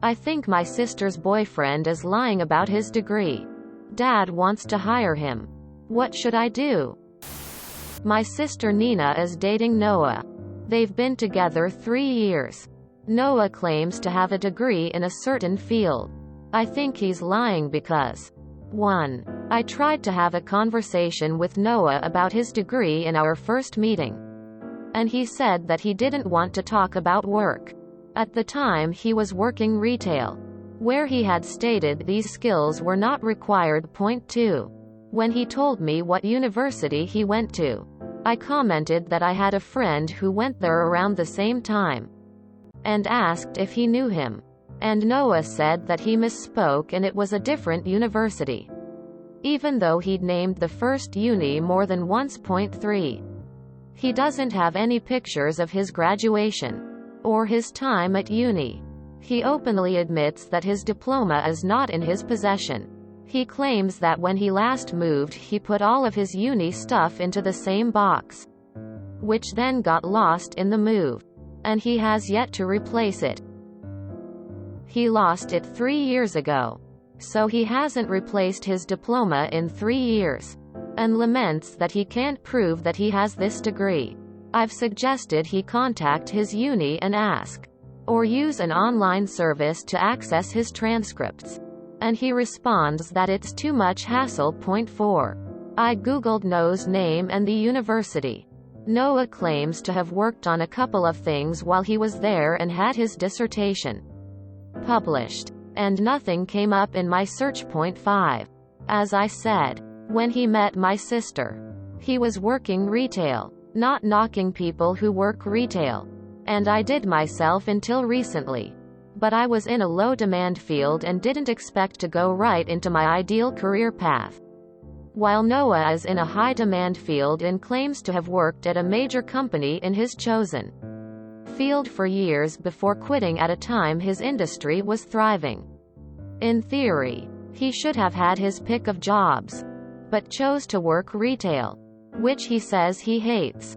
I think my sister's boyfriend is lying about his degree. Dad wants to hire him. What should I do? My sister Nina is dating Noah. They've been together 3 years. Noah claims to have a degree in a certain field. I think he's lying because 1. I tried to have a conversation with Noah about his degree in our first meeting. And he said that he didn't want to talk about work. At the time he was working retail, where he had stated these skills were not required. Point 2. When he told me what university he went to, I commented that I had a friend who went there around the same time, and asked if he knew him. And Noah said that he misspoke and it was a different university, even though he'd named the first uni more than once. Point 3. He doesn't have any pictures of his graduation or his time at uni. He openly admits that his diploma is not in his possession. He claims that when he last moved he put all of his uni stuff into the same box, which then got lost in the move, and he has yet to replace it. He lost it 3 years ago, so he hasn't replaced his diploma in 3 years, and laments that he can't prove that he has this degree. I've suggested he contact his uni and ask, or use an online service to access his transcripts, and he responds that it's too much hassle. Point 4. I googled Noah's name and the university. Noah claims to have worked on a couple of things while he was there and had his dissertation published, and nothing came up in my search. Point 5. As I said, when he met my sister, he was working retail. Not knocking people who work retail, and I did myself until recently, but I was in a low demand field and didn't expect to go right into my ideal career path, while Noah is in a high demand field and claims to have worked at a major company in his chosen field for years before quitting at a time his industry was thriving. In theory, he should have had his pick of jobs, but chose to work retail, which he says he hates.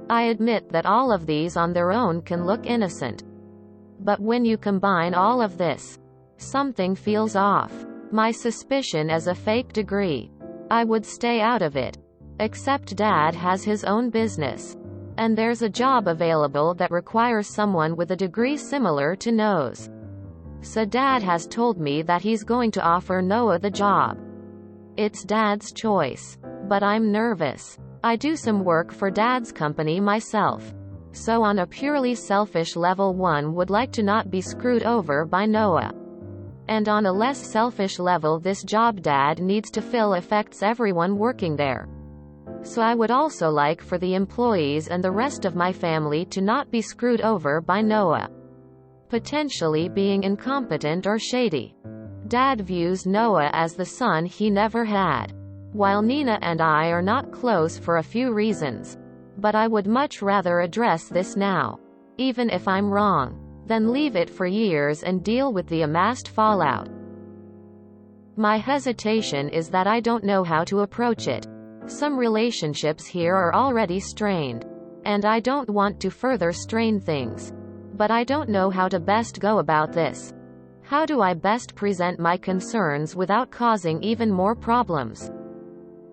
I admit that all of these on their own can look innocent, but when you combine all of this, something feels off. My suspicion is a fake degree. I would stay out of it. Except Dad has his own business, and there's a job available that requires someone with a degree similar to Noah's. So Dad has told me that he's going to offer Noah the job. It's Dad's choice, but I'm nervous. I do some work for Dad's company myself, so on a purely selfish level one would like to not be screwed over by Noah. And on a less selfish level, this job Dad needs to fill affects everyone working there. So I would also like for the employees and the rest of my family to not be screwed over by Noah, potentially being incompetent or shady. Dad views Noah as the son he never had, while Nina and I are not close for a few reasons. But I would much rather address this now, even if I'm wrong, than leave it for years and deal with the amassed fallout. My hesitation is that I don't know how to approach it. Some relationships here are already strained, and I don't want to further strain things. But I don't know how to best go about this. How do I best present my concerns without causing even more problems?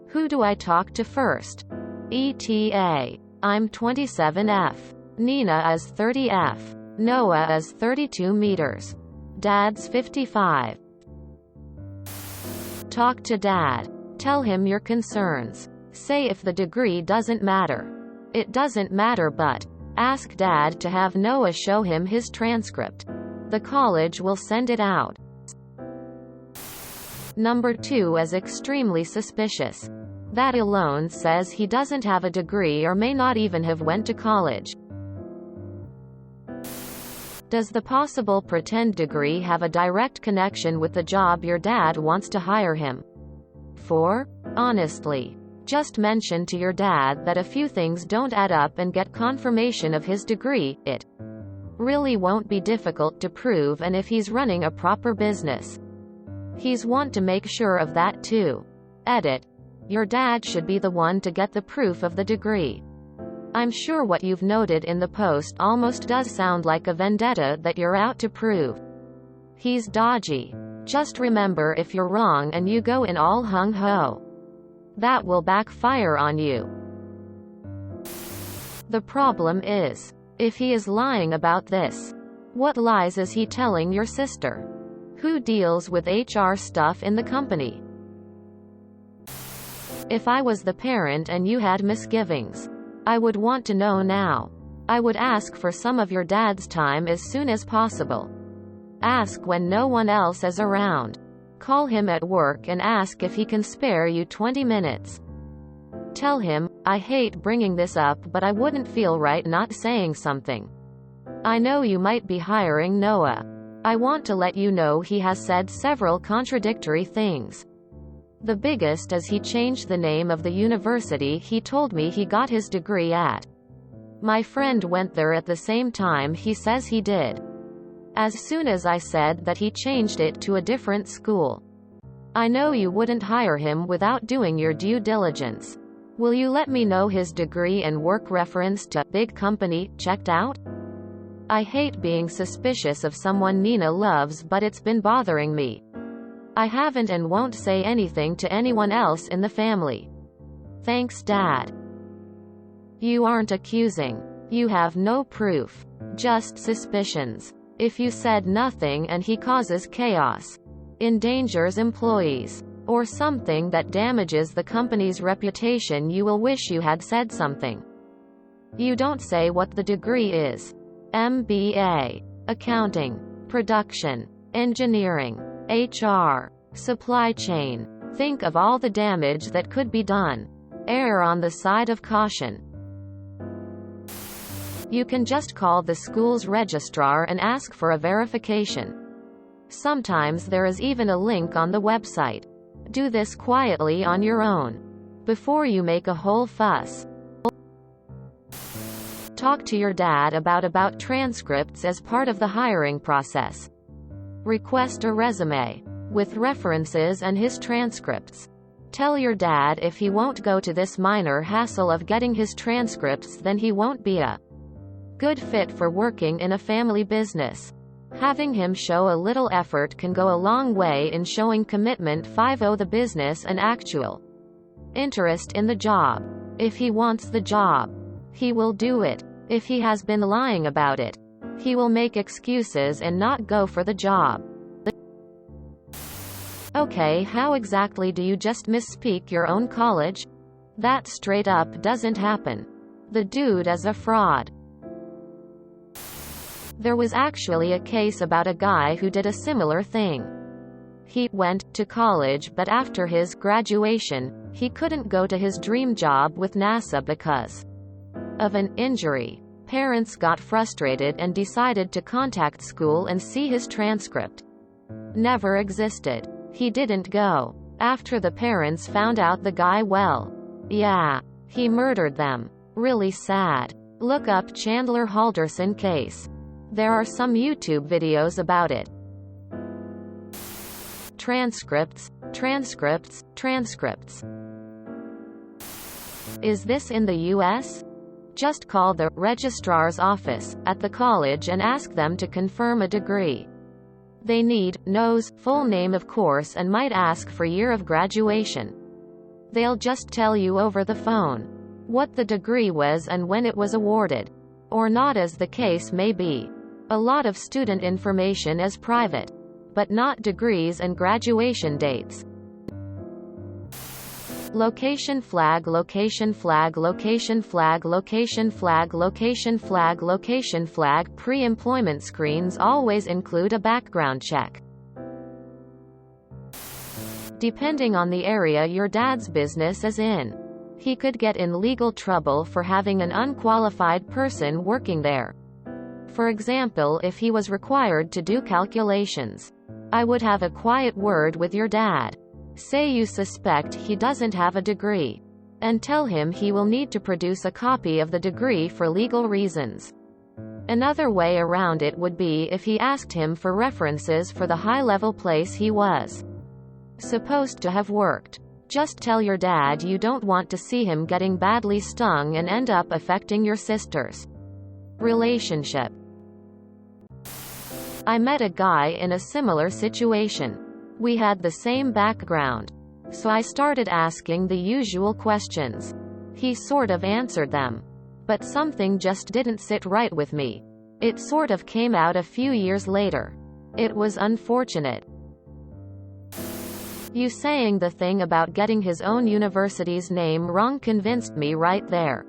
Who do I talk to first? ETA. I'm 27F. Nina is 30F. Noah is 32 meters. Dad's 55. Talk to Dad. Tell him your concerns. Say if the degree doesn't matter. It doesn't matter, but ask Dad to have Noah show him his transcript. The college will send it out. Number 2 is extremely suspicious. That alone says he doesn't have a degree or may not even have went to college. Does the possible pretend degree have a direct connection with the job your dad wants to hire him for? Honestly, just mention to your dad that a few things don't add up and get confirmation of his degree. It really won't be difficult to prove, and if he's running a proper business, he's want to make sure of that too. Edit. Your dad should be the one to get the proof of the degree. I'm sure what you've noted in the post almost does sound like a vendetta that you're out to prove. He's dodgy. Just remember, if you're wrong and you go in all hung-ho, that will backfire on you. The problem is, if he is lying about this, what lies is he telling your sister? Who deals with HR stuff in the company? If I was the parent and you had misgivings, I would want to know now. I would ask for some of your dad's time as soon as possible. Ask when no one else is around. Call him at work and ask if he can spare you 20 minutes. Tell him, I hate bringing this up, but I wouldn't feel right not saying something. I know you might be hiring Noah. I want to let you know he has said several contradictory things. The biggest is he changed the name of the university he told me he got his degree at. My friend went there at the same time he says he did. As soon as I said that, he changed it to a different school. I know you wouldn't hire him without doing your due diligence. Will you let me know his degree and work reference to big company checked out? I hate being suspicious of someone Nina loves, but it's been bothering me. I haven't and won't say anything to anyone else in the family. Thanks, Dad. You aren't accusing. You have no proof. Just suspicions. If you said nothing and he causes chaos, endangers employees, or something that damages the company's reputation, you will wish you had said something. You don't say what the degree is. MBA, accounting, production, engineering, HR, supply chain. Think of all the damage that could be done. Err on the side of caution. You can just call the school's registrar and ask for a verification. Sometimes there is even a link on the website. Do this quietly on your own, before you make a whole fuss. Talk to your dad about transcripts as part of the hiring process. Request a resume with references and his transcripts. Tell your dad if he won't go to this minor hassle of getting his transcripts, then he won't be a good fit for working in a family business. Having him show a little effort can go a long way in showing commitment. 50 The business and actual interest in the job. If he wants the job, he will do it. If he has been lying about it, he will make excuses and not go for the job. Okay, how exactly do you just misspeak your own college? That straight up doesn't happen. The dude is a fraud. There was actually a case about a guy who did a similar thing. He went to college, but after his graduation, he couldn't go to his dream job with NASA because of an injury. Parents got frustrated and decided to contact school and see his transcript. Never existed. He didn't go. After the parents found out the guy, well, yeah, he murdered them. Really sad. Look up Chandler Halderson case. There are some YouTube videos about it. Transcripts, transcripts, transcripts. Is this in the US? Just call the registrar's office at the college and ask them to confirm a degree. They need, knows, full name of course, and might ask for year of graduation. They'll just tell you over the phone what the degree was and when it was awarded. Or not, as the case may be. A lot of student information is private, but not degrees and graduation dates. Location flag, location flag, location flag, location flag, location flag, location flag. Pre-employment screens always include a background check. Depending on the area your dad's business is in, he could get in legal trouble for having an unqualified person working there. For example, if he was required to do calculations. I would have a quiet word with your dad. Say you suspect he doesn't have a degree, and tell him he will need to produce a copy of the degree for legal reasons. Another way around it would be if he asked him for references for the high-level place he was supposed to have worked. Just tell your dad you don't want to see him getting badly stung and end up affecting your sister's relationship. I met a guy in a similar situation. We had the same background. So I started asking the usual questions. He sort of answered them. But something just didn't sit right with me. It sort of came out a few years later. It was unfortunate. You saying the thing about getting his own university's name wrong convinced me right there.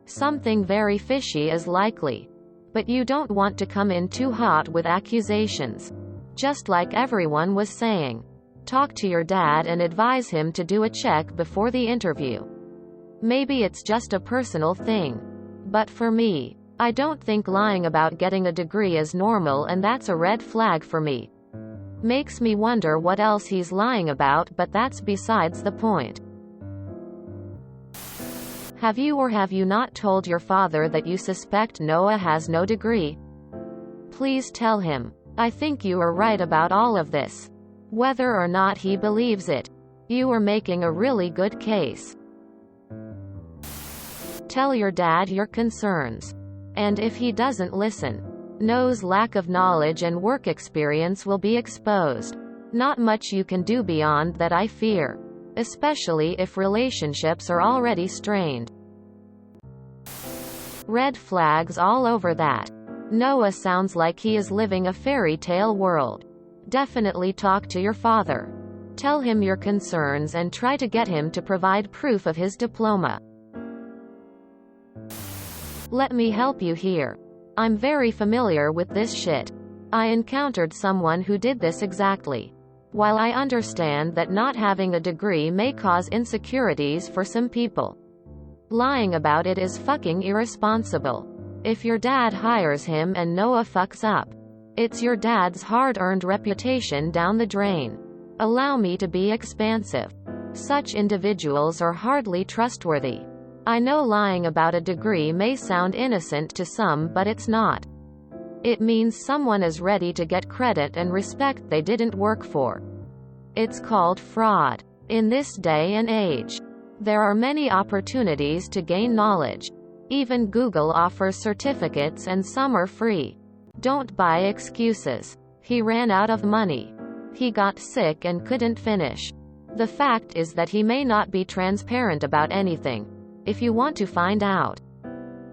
Something very fishy is likely. But you don't want to come in too hot with accusations. Just like everyone was saying. Talk to your dad and advise him to do a check before the interview. Maybe it's just a personal thing. But for me, I don't think lying about getting a degree is normal, and that's a red flag for me. Makes me wonder what else he's lying about, but that's besides the point. Have you or have you not told your father that you suspect Noah has no degree? Please tell him. I think you are right about all of this. Whether or not he believes it, you are making a really good case. Tell your dad your concerns. And if he doesn't listen, Noah's lack of knowledge and work experience will be exposed. Not much you can do beyond that, I fear. Especially if relationships are already strained. Red flags all over that. Noah sounds like he is living a fairy tale world. Definitely talk to your father. Tell him your concerns and try to get him to provide proof of his diploma. Let me help you here. I'm very familiar with this shit. I encountered someone who did this exactly. While I understand that not having a degree may cause insecurities for some people, lying about it is fucking irresponsible. If your dad hires him and Noah fucks up, it's your dad's hard-earned reputation down the drain. Allow me to be expansive. Such individuals are hardly trustworthy. I know lying about a degree may sound innocent to some, but it's not. It means someone is ready to get credit and respect they didn't work for. It's called fraud. In this day and age, there are many opportunities to gain knowledge. Even Google offers certificates and some are free. Don't buy excuses. He ran out of money. He got sick and couldn't finish. The fact is that he may not be transparent about anything. If you want to find out,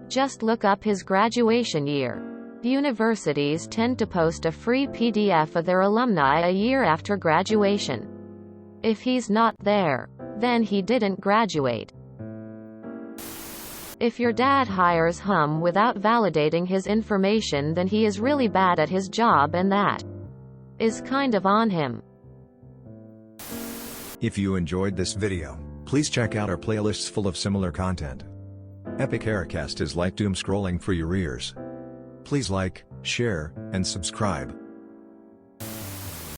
just look up his graduation year. Universities tend to post a free PDF of their alumni a year after graduation. If he's not there, then he didn't graduate. If your dad hires him without validating his information, then he is really bad at his job, and that is kind of on him. If you enjoyed this video, please check out our playlists full of similar content. Epic Aircast is like doom scrolling for your ears. Please like, share, and subscribe.